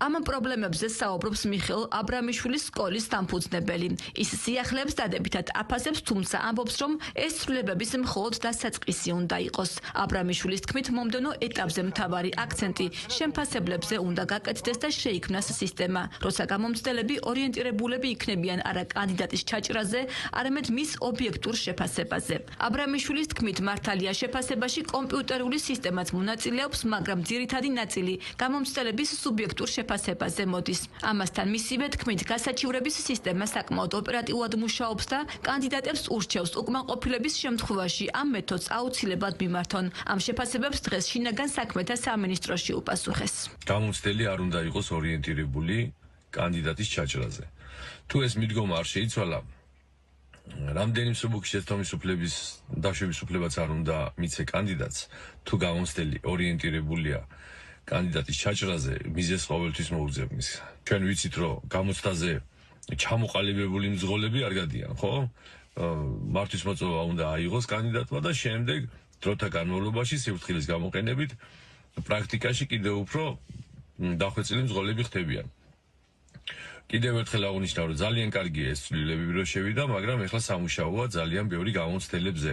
ამ პრობლემებზე საუბრობს მიხეილ აბრამიშვილის სკოლის დამფუძნებელი. ის სიახლეებს დადებითად აფასებს, თუმცა ამბობს, რომ ეს ცვლილებების მხოლოდ დასაწყისი უნდა იყოს. აბრამიშვილის თქმით, მომდევნო ეტაპზე მთავარი აქცენტი შემფასებლებზე უნდა გაკეთდეს და შეიქმნას სისტემა, როცა გამომცდელები ორიენტირებულები იქნებიან არა კანდიდატის ჩაჭრაზე, არამედ მის ობიექტურ შეფასებაზე. აბრამიშვილის თქმით, მართალია შეფასებაში კომპიუტერული სისტემაც მონაწილეობს, მაგრამ ძირითადი ნაწილი გამომცდელების სუბიექტურ შეფასებაზე მოდის. ამასთან მისივე თქმით, გასაჩივრების სისტემა საკმაოდ ოპერატიულად მუშაობს და კანდიდატებს ურჩევს უკმაყოფილების შემთხვევაში ამ მეთოდს აუცილებლად მიმართონ. ამ შეფასებებს დღეს შინაგან საქმეთა სამინისტროში უპასუხეს. გამომცდელი არ უნდა იყოს ორიენტირებული კანდიდატის ჩაჭრაზე. თუ ეს მიდგომა არ შეიცვალა, რამდენი მსუბუქი შესაბამისუფლების დაშვების უფლებაც არ უნდა მიცე კანდიდატს, თუ გამომცდელი ორიენტირებულია კანდიდატის ჩაჭრაზე, მიზეზს ყოველთვის მოუძებნის. ჩვენ ვიცით, რომ გამოცდაზე ჩამოყალიბებული მძღოლები არ გადიან, ხო? მართვის მოწვევა უნდა აიღოს კანდიდატმა და შემდეგ დროთა განმავლობაში სიფრთხილის გამოყენებით პრაქტიკაში კიდევ უფრო დახვეწილი მძღოლები ხდებიან. კიდევ ერთხელ აღნიშნავ, რომ ძალიან კარგია ეს ცვლილები რო შევიდა, მაგრამ ეხლა სამუშაოა ძალიან ბევრი გამოცდილებზე.